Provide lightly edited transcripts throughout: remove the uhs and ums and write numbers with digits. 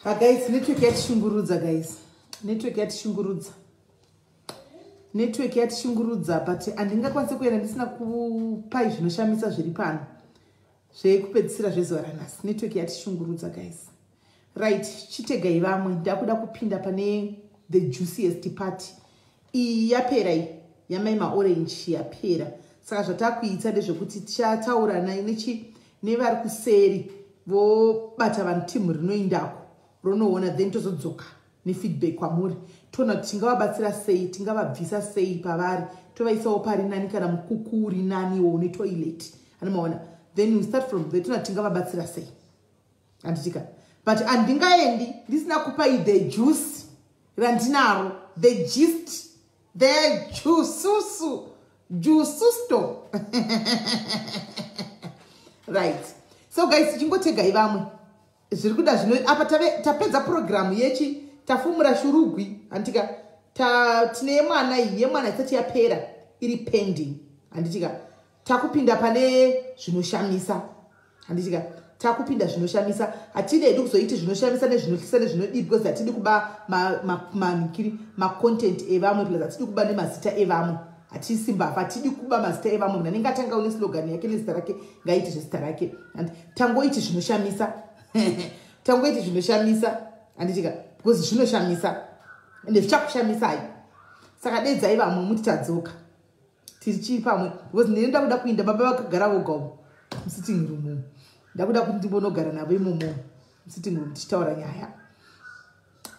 Guys, network yatishungurudza guys. Network yatishungurudza but andingakwanise kuenda ndisina kupai zvinoshamisa zviri pano. Zvekupedzisira zvezuva ranhasi. Network yatishungurudza guys. Right, chitegai vamwe ndakuda kupinda pane the juiciest part. Iyi yapera iyi yamaima orange yapera. Saka zvatakuita ndezvekuti tichataura nevari kuseri vobata vanhu timu rinoindako. Ronoona then tozodzoka nefeedback kwamuri. Toona kuti tingavabatsira sei, tingavabvisa sei pavari. Tovaisawo pari nani kana mukuku uri naniwo netoilet. Anomaona. Then we start from there. Toona tingavabatsira sei. Anditika. But andingaendi ndisina kupai the juice randinaro, the gist, the juice right. So guys, chingotegai vamwe. Zviri kuda zvino apa tapedza program yechi tafumura shurugwi anditika tine mwana yemwana isati yapera iri pending anditika takupinda pane zvinoshamisa anditika takupinda zvinoshamisa hatidi kuzoita zvinoshamisa nezvinotyisa nezvinodipa because hatidi kuba ma content evamwe plus hatidi kuba nemazita evamwe hatisimba hatidi kuba mazita evamwe munhu anenge atanga une slogan yake nezita rake ngaite zvezita rake and tangoiti zvinoshamisa tangoiti zvinoshamisa anditika because zvinoshamisa ende zvichakushamisai saka dedzai vamwe muti tadzoka tiri chii pamwe because ndinoda kuda kuinda baba vakagara voga musitting room ndakuda kuti ndimbonogara navo imomo musitting room tichitaura nyaya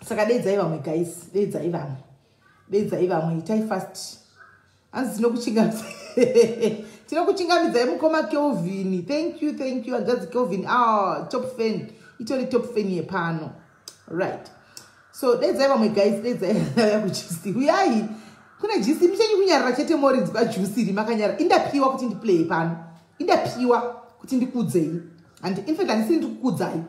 saka dedzai vamwe guys dedzai vamwe itai fast hanzi tinokuchingamidzai mukoma Kelvin. Thank you hanzvadzi Kelvin. Top fan itori top fan yepano right. So dedzai vamwe guys, dedzai yakujuicy uyai kuna juicy michenyu kunyarara chete morinzi pajuicy iri makanyara indapiwa kuti ndiplay pano, indapiwa kuti ndikudzei and in fact handisiri ndikukudzai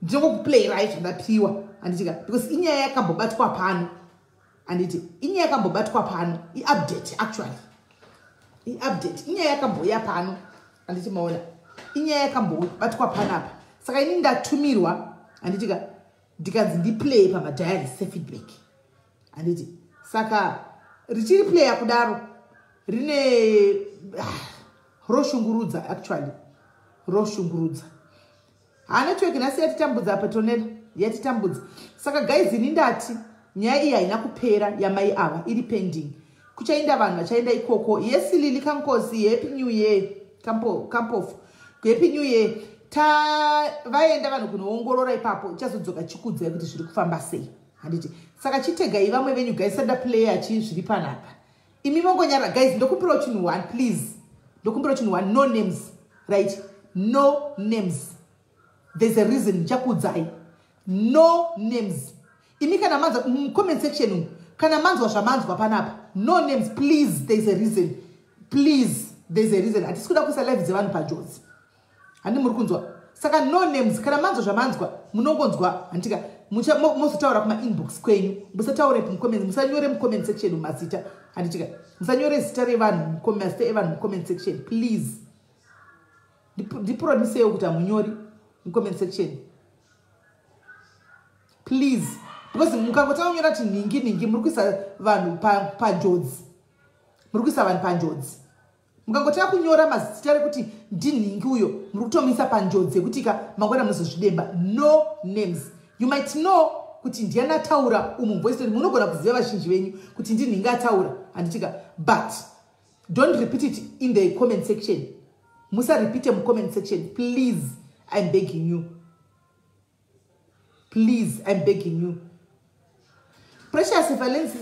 ndinongokuplay right ndapiwa anditika because inyaya yakambobatwa pano anditi inyaya yakambobatwa pano iupdate actually iupdate inyaya yakamboya pano anditi maona inyaya yakambobatwa panapa saka ini ndatumirwa anditika ndikanzi ndiplay pamadhayari sefeedback anditi saka richiri play yakudaro rine roshungurudza actually roshungurudza network nhasi yatitambudza patonera yatitambudza saka guys ini ndati nyaya iyi haina kupera yamai ava iri pending kuchaenda vanhu vachaenda ikoko yesilili kankosi happy new year kampofu happy new year vaenda vanhu kunoongorora ipapo ichazodzoka chikudzai kuti zviri kufamba sei handiti saka chitegai vamwe venyu guys sada player chi zviri panapa imi mongonyara guys ndokumbirawo chinhu one please ndokumbirawo chinhu one no names right no names there's a reason ndichakudzai no names imi kana manzwa comment section kana manzwa zvamanzwa panapa no names please there's a reason please there's a reason hatisi kuda kuisa live dzevanhu panjodzi handi muri kunzwa saka no names kana manzwa zvamanzwa munongonzwa handika muzotaura kuma inbox kwenyu musataure mucomment musanyore mucomment section mazita handitika musanyore zita revanhu mazita evanhu mucomment section please ndipromisewo kuti hamunyori mucomment section please because mukangotanga kunyora kuti ningi muri kuisa vanhu panjodzi muri kuisa vanhu panjodzi mukangotanga kunyora mazita rekuti ndinhingi uyo muri kutomisa panjodzi yekuti mangwana munozozvidemba no names you might know kuti ndiani ataura umu voice note munogona kuziva vazhinji venyu kuti ndinhingi ataura handitika but don't repeat it in the comment section musarepeat mucomment section please I'm begging you please I'm begging you Precious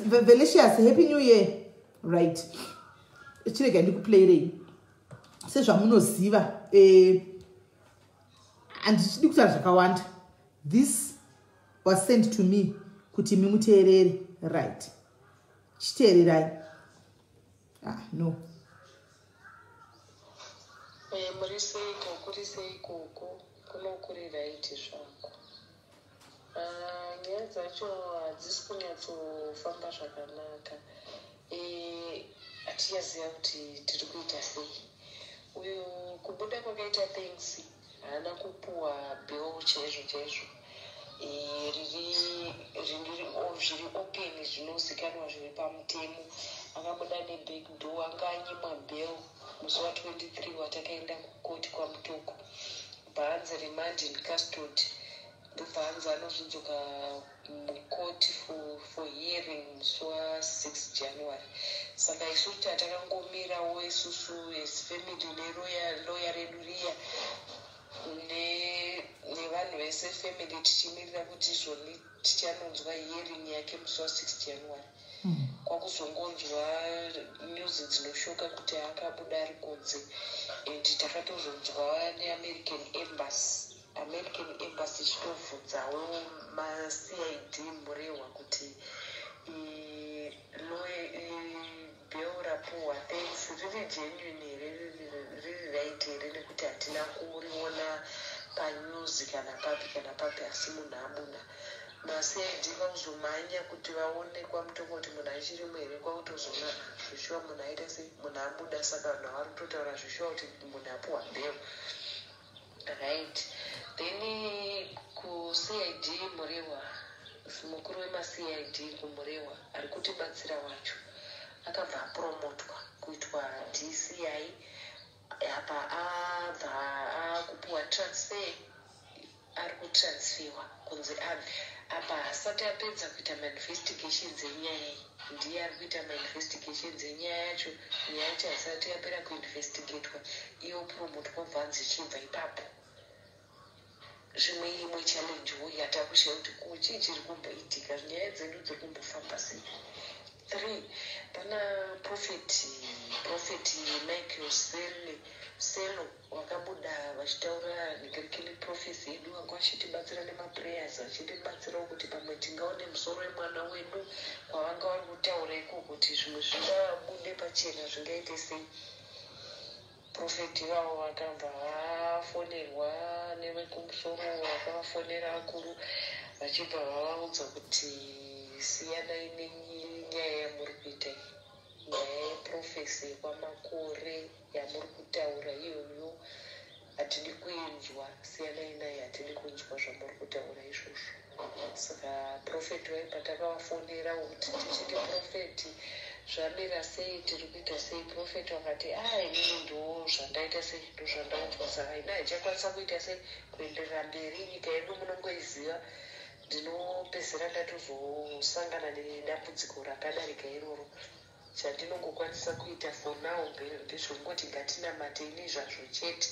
Valicious happy new year right chirega ndikuplayirei sezvamunoziva handichidi kutaura zvakawanda. This was sent to me kuti mimuteerere right chiteererai no muri seiko kunokuri right zvako nyaya dzacho hadzisi kunyatsofamba zvakanaka hatiyaziva kuti tiri kuita sei uyu kubuda kwakaita things haana kupuwa bill chaizvo zviri open zvinozikanwa zviri pamutemo. Akabuda nebag door, anga anyimwa bail musi wa23 watakaenda kukoti kwaMutoko. Bhaanzi remand in custody. Ndobhaanzi anozodzoka mukoti for hearing musi wa6 January. Saka isusu tatakangomirawo isusu as family neroya redu riya nevanhu vese family tichimirira kuti izvoni tichanonzwa hearing yake musi wa6 January. Kwakuzongonzwa news dzinoshoka kuti akabuda ari kunze, and takatozonzwa neamerican embassy ichitovhudzawo maCID Murewa kuti bheo rapuhwa thanks riri genuine here, riri right here, nekuti hatina kuriona panews kana papi asi munhu abuda. MaCID vakuzomhanya kuti vaone kwaMutoko kuti munhu achirimo here, kwakutozona zvishuwa munhu aita sei, munhu abuda. Saka vanhu vari kutotaura zvishuwa kuti munhu apuhwa bheo. Right. Then kuCID Murewa, mukuru wemaCID kuMurewa ari kutibatsira wacho akabva apromotwa kuitwa DCI. Apa abva akupuhwa transfer, ari kutransferwa kunzi abve apa asati apedza kuita mainvestigations enyaya iyi. Ndiye ari kuita mainvestigations enyaya yacho, nyaya yacho asati yapera kuinvestigatwa, iyo promotwa bvanzi ichibva ipapo. Zvimwe imwe challengewo yatakushaya kuti kuchii chiri kumboitika, nyaya dzedu dziri kumbofamba sei. 3 pana prophet Michael Selo wakabuda vachitaura negirikini prophecy yedu, vanga vachitibatsira nemaprayers, vachitibatsirawo kuti pamwe tingaone musoro wemwana wedu kwavanga vari kutaura iko kuti zvimwe zvingabude pachena zvingaite sei. Profeti vavo vakabva vafonerwa nevekumusoro, vakavafonera akuru vachibva vavaudza kuti siyanai nenyaya yamuri kuita iyi, nyaya yeprofesi yekwamakore yamuri kutaura iyoyo hatidi kuinzwa, siyanai nayo, hatidi kunzwa zvamuri kutaura izvozvo. Saka profeti vaibva takavafonera kuti tichiti profeti zvamira sei, tiri kuita sei. Profeti vakati inini ndo zvandaita sei, ndo zvandaunzwa, saka ina ichakwanisa kuita sei kuenderera mberi. Nyika yedu munongoiziva, ndinopedzisira ndatozosangana nedambudziko rakadarika iroro. Chandinongokwanisa kuita for now ndezvongoti ngatinamate ini zvazvo chete,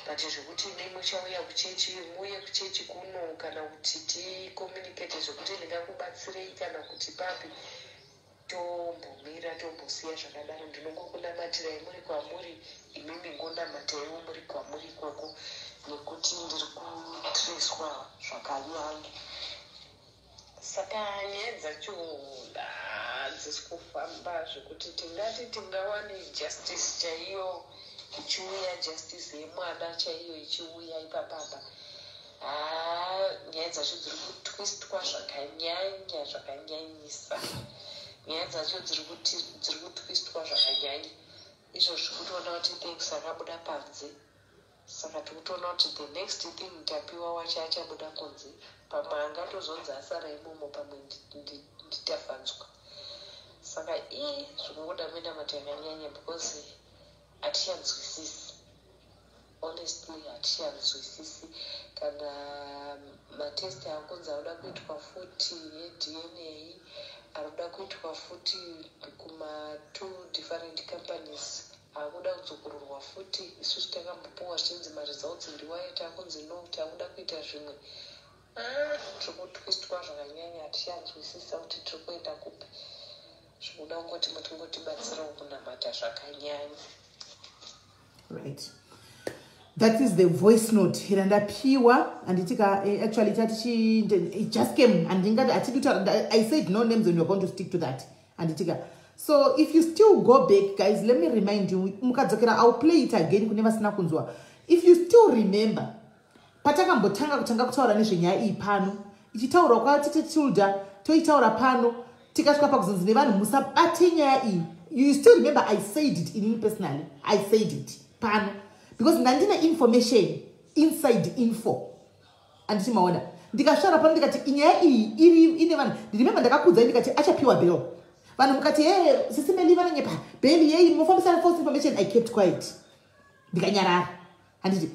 but zvokuti imi muchauya kuchechi, muuye kuchechi kuno, kana kuti tikomunicate zvokuti ndingakubatsirei kana kuti papi, tombomira tombosiya zvakadaro. Ndinongokunamatirai muri kwamuri, imimi ngonamatiraiwo muri kwamuri ikoko, nekuti ndiri kutreswa zvakanyanya. Saka nyaya dzacho hadzisi kufamba zvekuti tingati tingawane justice chaiyo ichiuya, justice yemwana chaiyo ichiuya ipapapa. Nyaya dzacho dziri kutwistwa zvakanyanyisa. Nyaya dzacho dziri kutwistwa zvakanyanya. Izvo zvikutoona kuti thanks akabuda panze. Saka tikutoona kuti the next thing tapiwa wacho achabuda kunze. Pamwe angatozonzi asara imomo, pamwe nditafanzwa. Saka zvikungoda kuenda mata yakanyanya, because hatichanzwisisi. Honestly hatichanzwisisi. Kana matest akunzi anoda kuitwa futi eDNA, anoda kuitwa futi kuma2 different companies, akuda kudzokororwa futi. Isusu takambopuwa zvinzi maresults ndiwaye, takunzi no, takuda kuita zvimwe. Tirikutwistwa zvakanyanya, hatichanzwisisa kuti tiri kuenda kupi. Zvinoda kungoti mutingotibatsirawo kunamata zvakanyanya. Right. That is the voice note irandapiwa, and actually it just came, and I said no names and you're going to stick to that. And so if you still go back, guys, let me remind you, I'll play it again. If you still remember, patakambotanga kutanga kutaura nezvenyaya iyi pano, ichitaura kwatete children, toitaura pano, tikasvika pakuzonzi nevanhu musabate nyaya iyi. You still remember I said it in me personally. I said it pano. Because nandina information inside info. anditi maona ndikasvara pano ndikati inyaya iyi ine vanhu ndirimemba ndakakudzai ndikati achapiwa bail vanhu mukati Sis Melly vanonyepa bail yei mufambisana false information. I kept quiet ndikanyarara handiti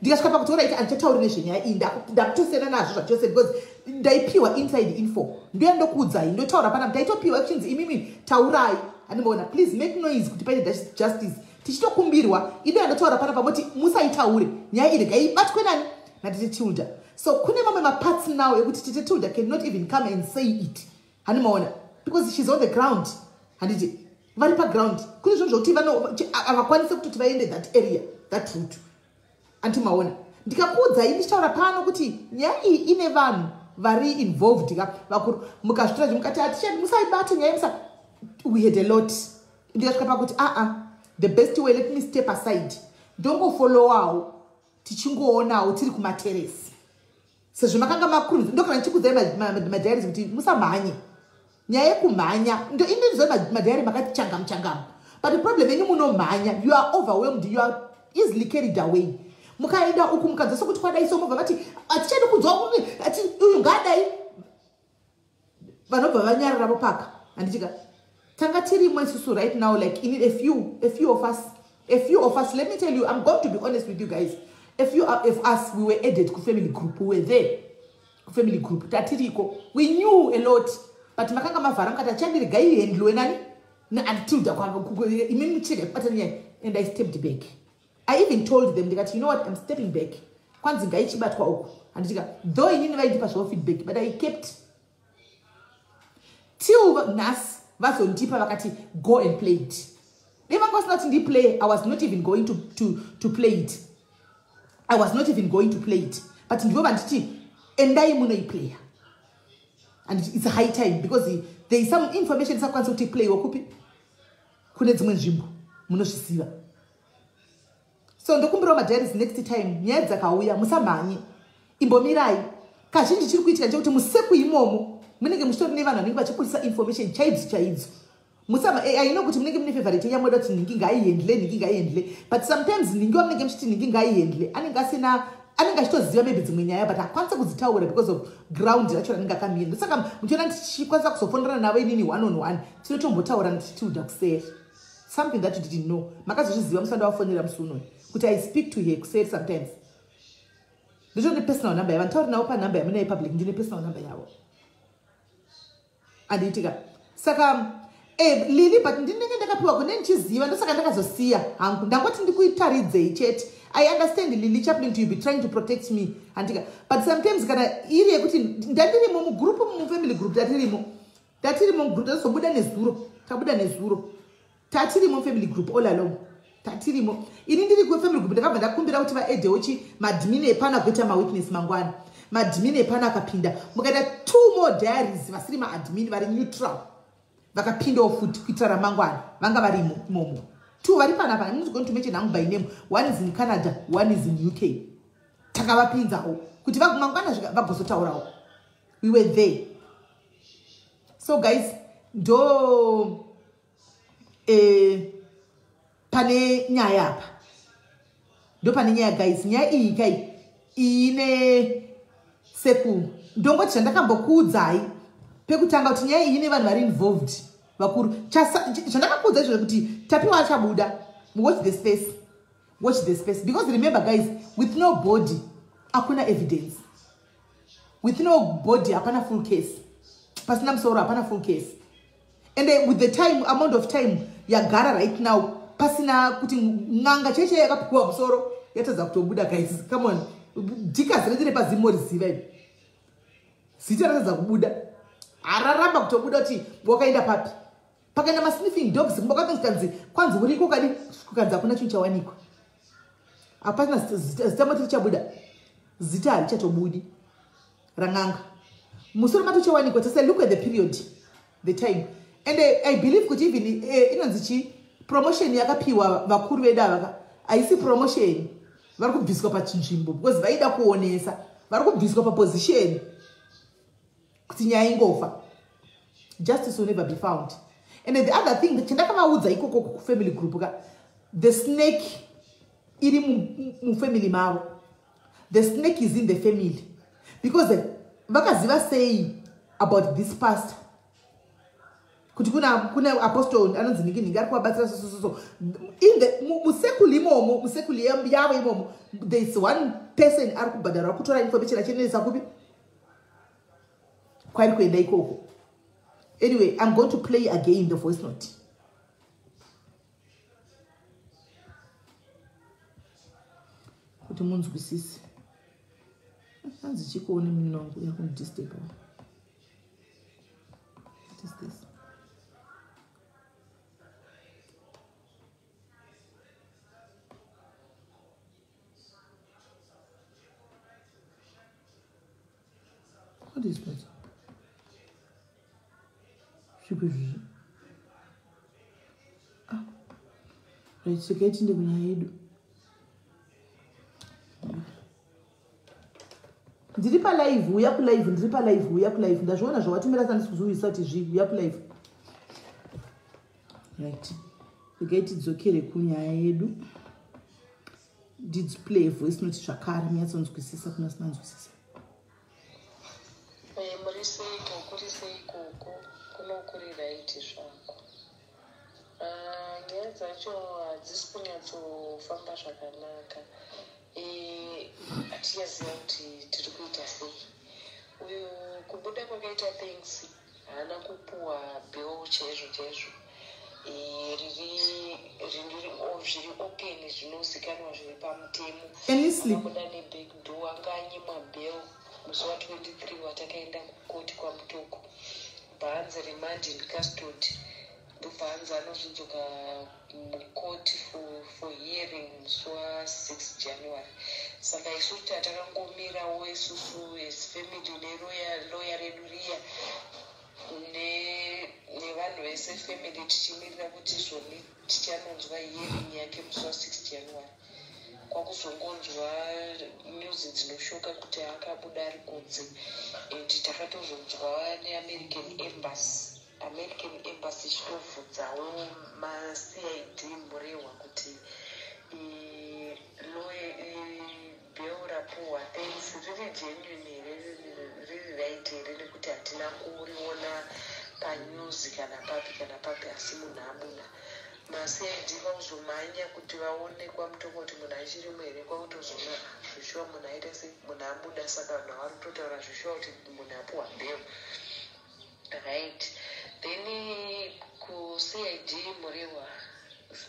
ndikasvika pakutora iti andichatauri nezvenyaya iyi ndakutosiyana nazvo zvachose because ndaipiwa inside info ndoyandokuudzai ndotaura panapa ndaitopiwa chinzi imimi taurai handimboona please make noise kuti paite justice tichitokumbirwa ido yandotaura panapa moti musaitaure nyaya iri gaibatwe nani natite Tilda. So kune mamwe maparts now ekuti tite Tilda cannot even come and say it handimboona because she's on the ground handiti vari paground kune zvinhu zvokuti havakwanise kutoti vaende that area that route antimaona ndikakuudzai ndichitaura pano kuti nyaya iyi ine vanhu vari involved vakuru mukazvitora zvimukati hatichadi musaibate nyaya musa we had a lot ndikasvika pakuti the best way let me step aside ndongofollowawo tichingoonawo tiri kumateresi sezvo makanga makuru ndokana ndichikudzai madhairis kuti musamhanye nyaya yekumhanya ndo indizoi madhaiari makati changamu but the problem yenyu munomhanya you are overwhelmed you are easily carried away mukaenda uku mukadza sokuti kwadai somovha vati hatichadi kudzwa ati uyu ngadai vanobva vanyararavo paka handitika tanga tirimo isusu right now like in a few of us let me tell you I'm going to be honest with you guys a few of us we were added ku family group we were there ku family group tatiriko we knew a lot but makanga mavhara mukati achandiri gaihendliwe nani naAtilda imini chike patanya and I stepped back. I even told them that you know what I'm stepping back. Kwanzi ngaichibatwa uku. Andika though inini vaidipa zvo feedback but I kept till nas vazondipa vakati go and play it. If I was not in the play I was not even going to play it. I was not even going to play it. But ndivo vanditi endai munoiplaya. And it's a high time because there is some information sakwanisa kuti play wakupi kune dzimwe nzvimbo munozviziva. So ndokumbirawo madhairis next time nyaya dzakauya musamhanye imbomirai kazhinji chiri kuitika chekuti museku imomo munenge muchitori nevanhu vanenge vachipurisa information chaidzo I know kuti munenge mune favorite yamweda kuti ningi ngaihendle but sometimes ningi wamunenge muchiti ningi ngaihendle anenge achitoziva maybe dzimwe nyaya but hakwanisa kudzitaura because of ground racho ranenge akamira saka muchiona tichikwanisa kuzofonderana navo inini one on one tinotombotaura netitilda kuseri something that you didn't know makazozviziva musanda wafonera musi unoyi kuti I speak to her kuseri sometimes nditone personal number yavo nditauri navo panumber yamunai public ndine personal number yavo andiitika saka Lily but ndinenge ndakapiwa kune ndichiziva ndosaka ndakazosiya hangu ndangoti ndikuitaridzei chete I understand Lily chaplain you be trying to protect me antika but sometimes kana iri yekuti ndandirimo mugroup mufamily group tatirimo mugroup tazobuda nezuro tatirimo family group all along tatirimo ini ndiri ku family group ndakabva ndakumbira kuti vaedhewo madmin epana kuita mawitness mangwana madmin epana akapinda mukaita 2 more diaries vasiri maadmin vari neutral vakapindawo futi kuitira ramangwana vanga vari imomo 2 vari panapa. I'm not going to mention by name. One is in Canada, one is in UK. Takavapinzawo kuti vagumangwana vagozotaurawo. We were there. So guys, do pane nyaya apa. Do pane nyaya guys, nyaya iyi kai ine seku. Ndongoti chandakambokuudzai pekutanga kuti nyaya iyi ine vanhu vari involved. Vakuru chandakakuudza izvo kuti tapiwa achabuda. Watch the space because remember guys, with no body hakuna evidence, with no body hapana full case, pasina musoro hapana full case, and with the time amount of time yagara right now pasina kuti nganga cheche yakapiwa musoro yatadza kutobuda guys. Come on, dika zirezire pazimori ziva ivi zita ratadza kubuda araramba kutobuda kuti wakaenda papi pakaenda masniffing dogs mbakatinzikanzi kwanzi uriko kadi kukanza kuna chinhu chawanikwa hapana zita moti richabuda zita harichatobudi ranganga musoro mato chawanikwa tasa look at the period, the time, and I believe kuti even inonzi promotion yakapiwa vakuru vedu ava haisi promotion, vari kubviswa pachinzvimbo because vaida kuonesa vari kubviswa paposition kuti nyaya ingofa. Justice will never be found. And then the other thing, chandakavaudza ikoko ku family group ka, the snake iri mu family mavo the snake is in the family. Because vakaziva say about this pastor. Kuti kuna apostle anonzi niki ari kuvabatsira so in the musekuli imomo musekuli yavo imomo there is one person ari kubhadharwa kutora information achenesa kupi kwari kuenda ikoko. Anyway, I'm going to play again the voice note. Kuti munzwisise. Hanzi chikuone mimi wangu yakundisturb. What is this? What is that? Ah, right, so get in the head. Ndiripa live, we up live, ndiripa live, we up live. Ndazviona zvawatimira sandisikuzuisa kuti zvi, we up live. Right. Get it zokere kunyaya yedu. Did play voice note zvakare muyatsonzwisisa kuna sinanzwisisa. Nyaya dzacho hadzisi kunyatsofamba zvakanaka. Hatiyaziva kuti tiri kuita sei. Uyu kubuda kwakaita things haana kupuwa bill chaizvo. Zviri open zvinozikanwa zviri pamutemo. Akabuda nebig door anganyimwa bill musi wa23 watakaenda kukoti kwaMutoko. Bhaanzi remand in custody. Ndobhaanzi anozodzoka mukoti for hearing musi wa6 January. Saka isusu tatakangomirawo isusu as family nelawyer redu riya nevanhu vese family tichimirira kuti zvoni tichanonzwa hearing yake musi wa6 January. Kwakuzongonzwa news dzinoshoka kuti akabuda ari kunze. Takatozonzwa neAmerican Embassy chitovhudzawo maCID Murewa kuti bill rapuwa thanks riri genuine riri right here nekuti hatina kuriona panews kana papi asi munhu amuna. MaCID vakuzomhanya kuti vaone kwaMutoko kuti munhu achirimo here, kwakutozona zvishuwa munhu aita sei munhu abuda. Saka vanhu vari kutotaura zvishuwa kuti munhu apuwa bill. Right. Then kuCID Murewa,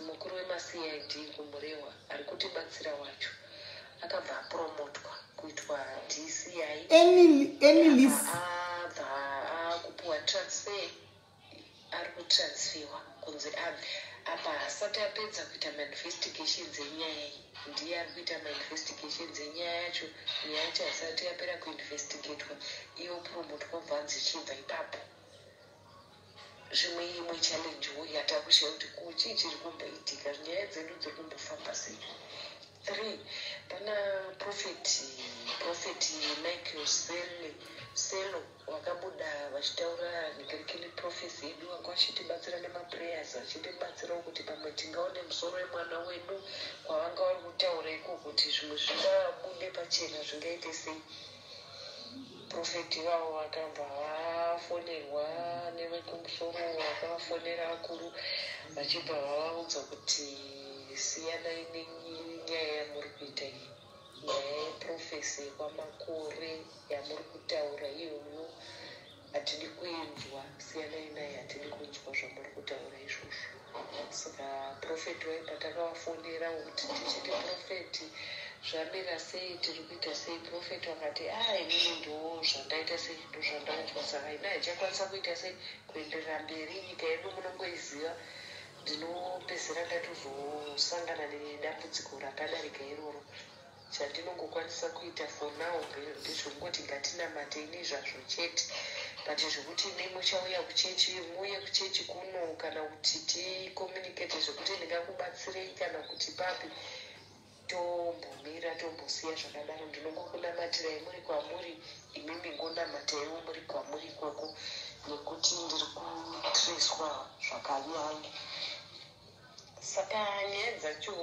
mukuru wemaCID kuMurewa ari kutibatsira wacho akabva apromotwa kuitwa DCI. Any list kupuwa transfer, ari kutransferwa kunze apa asati apedza kuita manifestigations enyaya iyi. Ndiye ari kuita manifestigations enyaya yacho. Nyaya yacho asati yapera kuinvestigatwa iyo promotwa bvanzi ichibva ipapo. Zvimwe imwe challengewo yatakushiya kuti chii chiri kumboitika, nyaya dzedu dziri kumbofamba sei. 3 pana prophet Michael Selo wakabuda vachitaura nekerikini prophecy yedu wanga vachitibatsira nemaprayers vachitibatsirawo kuti pamwe tingaone musoro wemwana wedu kwavanga vari kutaura iko kuti zvimwe zvingabude pachena zvingaite sei. Profeti vavo vakabva vafonerwa nevekumusoro, vakavafonera vakuru vachibva vavaudza kuti siyanai nenyaya yamuri kuita iyi, nyaya yeprofesi yekwamakore yamuri kutaura iyoyo hatidi kuinzwa, siyanai naye, hatidi kunzwa zvamuri kutaura izvozvo. Saka profeti vaibva takavafonera kuti tichiti profeti zvamira sei, tiri kuita sei. Profeti vakati inini ndo zvandaita sei, ndo zvandaunzwa. Saka ina haichakwanisa kuita sei kuenderera mberi. Nyika yedu munongoiziva. Ndinopedzisira ndatozosangana nedambudziko rakadarika iroro. Chandinongokwanisa kuita for now ndezvongoti ngatinamatei nezvazvo chete. But zvokuti nemuchauya kuchechi, muuye kuchechi kuno kana kuti tikomunicate zvokuti ndingakubatsirei kana kuti papi, tombomira tombosiya zvakadaro. Ndinongokunamatirai muri kwamuri, imimi ngonamataiwo muri kwamuri ikoko, nekuti ndiri kutreswa zvakanyanya. Saka nyaya dzacho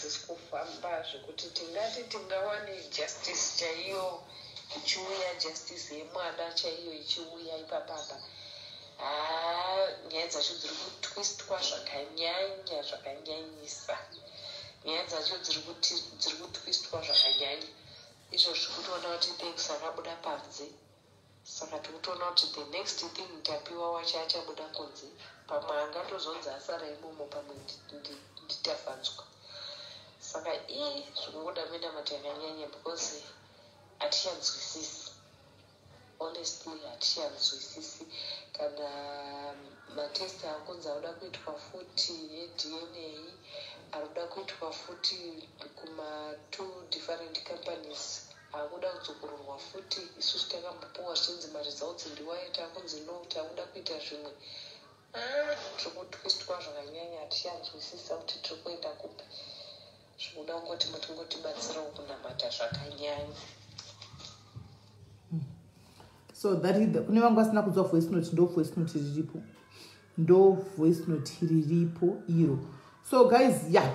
hadzisi kufamba zvekuti tingati tingawane justice chaiyo ichiuya, justice yemwana chaiyo ichiuya ipapapa. Nyaya dzacho dziri kutwistwa zvakanyanyisa. Nyaya dzacho dziri kutwistwa zvakanyanya. Izvo zvikutoona kuti thanks akabuda panze. Saka tikutoona kuti the next thing tapiwa wacho achabuda kunze. Pamwe angatozonzi asara imomo, pamwe nditafanzwa. Saka zvinongoda menda mati yakanyanya because hatichanzwisisi. Honestly, hatichanzwisisi. Kana matest akunzi anoda kuitwa futi eDNA, anoda kuitwa futi kuma 2 different companies, akuda kudzokororwa futi. Isusu takambopuwa zvinzi maresults ndiwaita, akunzi no, takuda kuita zvimwe. Zvekutwistwa zvakanyanya, hatichanzwisisa kuti tiri kuenda kupi. Zvinoda kungoti mutingotibatsirawo kunamata zvakanyanya. So that is kune vangu vasina kunzwa voice note, ndo voice note riripo. Ndo voice note riripo iro. So guys, yeah.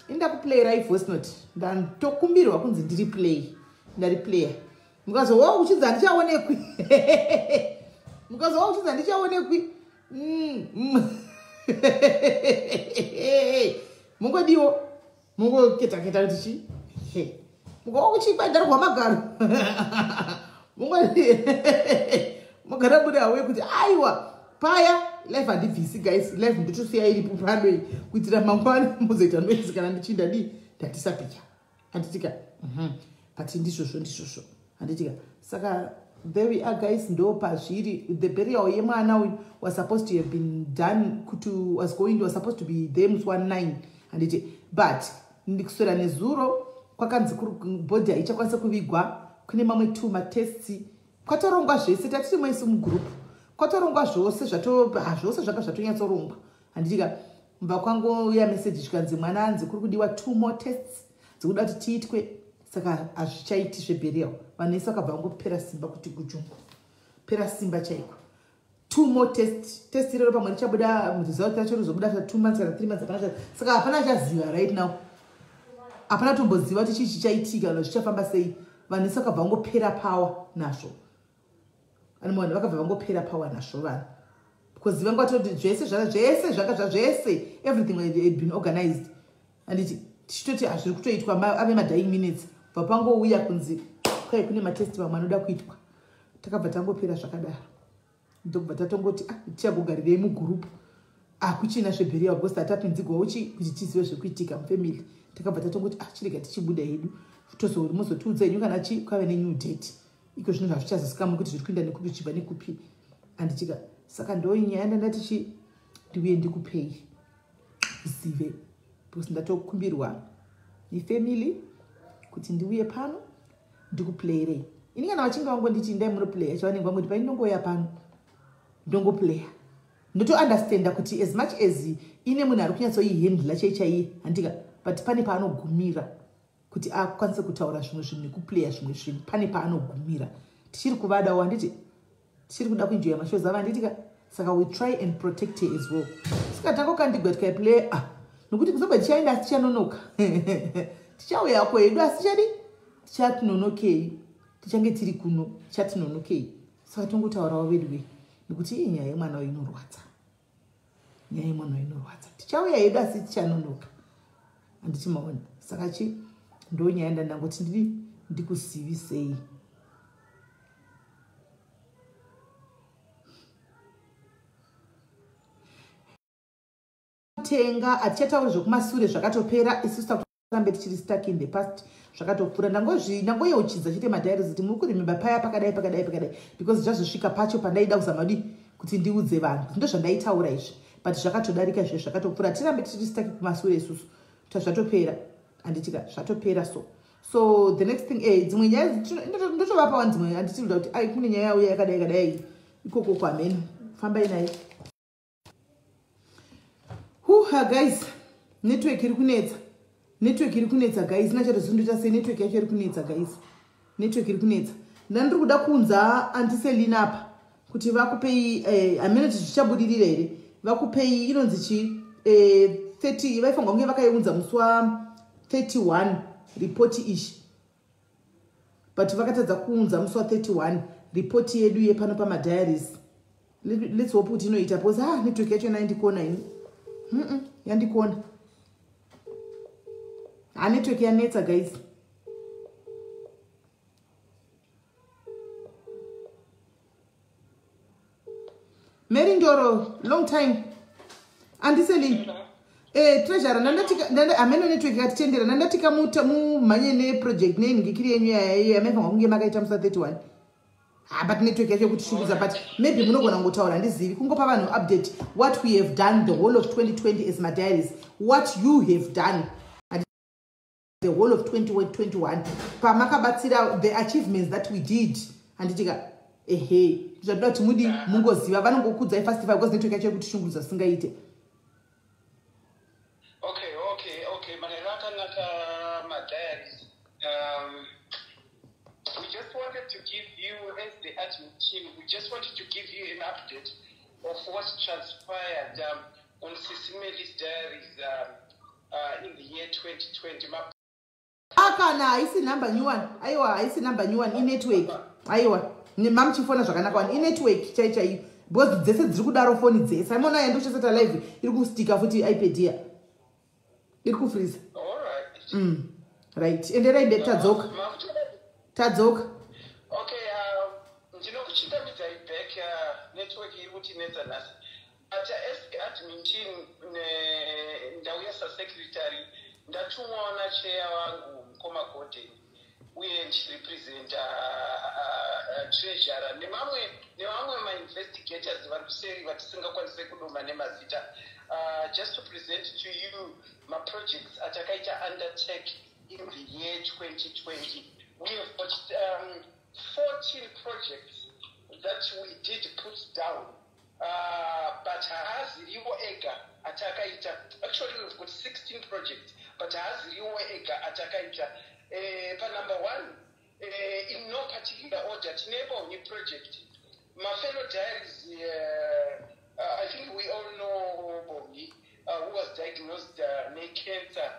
Inda kuplay right voice note. Ndantokumbirwa kunzi ndiri play. Ndari player. Mukazo wao uchidza ndichaonekwi. Mukazo wao uchidza ndichaonekwi. Mungodiwo. Mungo keta kuti chi. Mungo uchibandarwa magaro. Mugara buda awe kuti aiwa paya life andivhisi guys, life ndotosiya iripo pano kuitira mangwana muzoita noise kana ndichinda ndatisapika anditika but ndizvozvo anditika. Saka there we are guys, ndo pazviri. The burial yemwana was supposed to have been done was supposed to be there musi 19 anditi, but ndikuswera nezuro kwakanzi body haichakwanisa kuvigwa. Kune mamwe 2 matests kwatorongwa zvese, tatiri mwese mugroup kwatorongwa zvose zvose zvaka zvatonyatsorongwa handitika. Mva kwangu ya message zvikanzi mwana anzi kuri kudiwa 2 more tests dzikuda kuti tiitwe. Saka hazvichaiti zveburial. Vanhu vakabva vangopera simba kuti kujungu pera simba chaiko. 2 more test irero pamwe richabuda result yacho rizobuda 2 months kana 3 months hapana. Saka hapana chaziva right now, hapana tomboziva kuti chii chichaitika kana zvichafamba sei. Vanhu vakabva vangopera power nazvo. Vanhu vakabva vangopera power nazvo vanhu. Because vanga vatoti zvese everything had been organized. And tichitoti hazviri kutoitwa ave ma-dying minutes. Papangouya kunzi kwai kune matest vamwe anoda kuitwa. Takabva tangopera zvakadaro. Ndobva tatongoti tichagogarirei mugroup. Kuchina zveburial because tatapinzigwa kuti tizive zvekuitika mufamily. Takabva tatongoti chirega tichibuda hedu. Muzotiudza henyu kana kwave nenew date. Iko zvinhu hazvichazivikanwa kuti zviri kuenda nekupi chibva nekupi. Anditika saka ndo nyaya ndandati ndiuye ndikupei uzive, because ndatokumbirwa nefamily kuti ndiuye pano ndikuplayerei. Ini kana vachinge vangonditi ndai munoplaya chavanenge vangoti pai ndongoya pano ndongoplaya, ndotounderstanda kuti as much as ine munhu ari kunyatsoihandla chaichaiye handika, but pane paanogumira kuti akwanise kutaura zvimwe zvinhu nekuplaya zvimwe zvinhu. Pane paanogumira. Tichiri kuvadawo handiti, tichiri kuda kuenjoya mashows ava handitika. Saka we try and protect her as well. Saka tangokandigwa tikaiplaya nokuti kuzobva tichaenda asi tichanonoka. Tichauya kwedu asi tichatinonokei. Tichange tiri kuno tichatinonokei. Saka tongotaurawo vedu we nokuti nyaya yemwana wayo inorwadza. Nyaya yemwana wayo inorwadza. Tichauya hedu asi tichanonoka. Handiti maona. Saka ndo nyaya ndandangoti ndikuzivisei. Tenga hatichatauri zvokumasure zvakatopera. Isusu takurambe tichiri stuck in the past zvakatopfuura. Ndangoyeuchidza chete madiaries kuti muri kuremember paya pakadai because zvazosvika pacho pandaida kuzama kuti ndiudze vanhu. Ndo zvandaitaura izvi, but zvakatodarika izvi zvakatopfuura. Tirambe tichiri stuck kumasure isusu. Zvatopera handitika zvatopera. So the next thing dzimwe nyaya ndotovapawo dzimwe handiti kuda kuti kune nyaya yauya yakadai ikoko kwamene fambai nayo. Guys, network iri kunetsa guys. Nachatozondoita sei network yacho iri kunetsa guys. Network iri kunetsa. Ndandiri kuda kunza antiselina apa kuti vakupei amene zvichabudirira here. Vakupei inonzi 30 vaifanirwa kunge vakaiunza musi 31 ripoti ishi. But vakatadza kuunza musi wa31 ripoti yedu yepano pamadiaries. Let's hope kuti inoita because network yacho yandikuona ini. Yandikuona. Network yanetsa guys. Mary Ndoro, long time. Andiseli. Treasure nanda ameno network yakatendera nandatika mumhanye neproject nengikiri yenyu yamefanga kunge makaita musa 31. But network yacho kuti shunguza, but maybe munogona ngotaura ndizivi kungopa vanhu update what we have done the whole of 2020 as my diaries, what you have done the whole of 2021 pamakabatsira the achievements that we did. Anditika zvatoda kuti mudi mungoziva vanongokudzai first because network yacho kuti shunguza singaite. Okay, Manelaka my diaries. We just wanted to give you, as the admin team, we just wanted to give you an update of what transpired on Sis Melly's diaries in the year 2020. Kana haisi number new one. Aiwa, haisi number new one in network. Aiwa, mam chifona zvakanaka one in network chaichai. Because dzese dziri kudaro phone dzese. Amona yendo chasata live iri kustika futi iPad here. Iri kufreeze. All right. Right. Enderai bet tadzoka. Tadzoka. Okay, ndinokuchitamidza back network iri kuti netsa nhasi. But as the admin team ndauya secretary ndatumwaona chair wangu Mkoma Gordon uye ndichirepresent treasurer nevamwe ma-investigators vari kuseri vatisingakwanise kudoma nemazita, just to present to you ma-projects atakaita undertake in the year 2020. We have got 14 projects that we did put down, but haaziriwo ega atakaita. Actually, we've got 16 projects, but haaziriwo ega atakaita. Number one, in no particular order, Tinebo new project. My fellow diaries, I think we all know Bongi, who was diagnosed with cancer.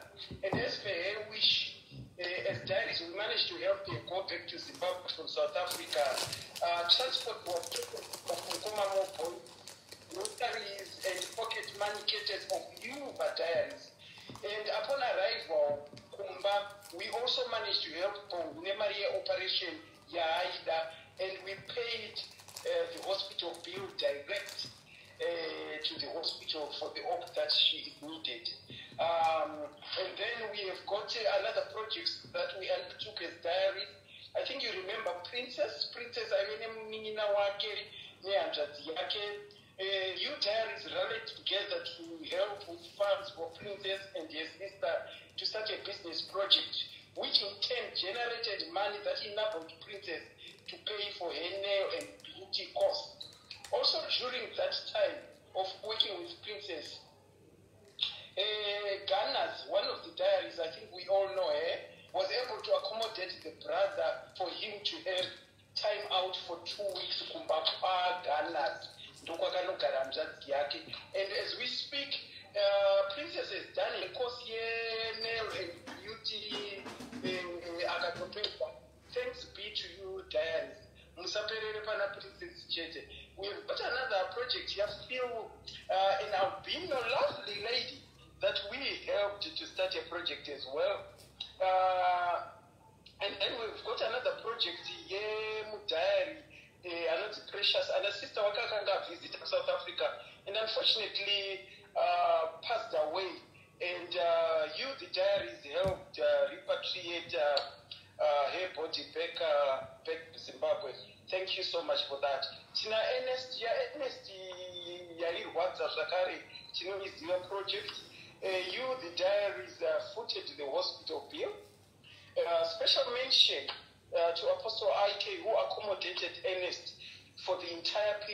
And as per her wish, as diaries, we managed to help her go back to Zimbabwe from South Africa. Transport was taken of Nkoma Mobile, notaries and pocket money cases of Yuba diaries. And upon arrival, Kumba, we also managed to help Nemaria operation Yaida, and we paid the hospital bill direct to the hospital for the op that she needed. And then we have got another project that we undertook as diary. I think you remember Princess Ayene Wake, you diaries rallied together to help with funds for Princess and her sister to start a business project, which in turn generated money that enabled Princess to pay for her nail and beauty costs. Also during that time of working with Princess, Ghana's, one of the diaries, I think we all know her, was able to accommodate the brother for him to have time out for 2 weeks to Ghana's. And as we speak, Princess has done a course here, nail and beauty, thanks be to you, Diane. We have got another project here, still an albino lovely lady that we helped to start a project as well. And then we've got another project here, Diary. Another precious, and a sister Wakakanga visited South Africa and unfortunately passed away. And you, the diaries, helped repatriate her body back to Zimbabwe. Thank you so much for that. Tina Ernest Yari Watsa Zakari, Tino is your project. You, the diaries, footed the hospital bill. Special mention to Apostle IK, who accommodated Ernest for the entire period.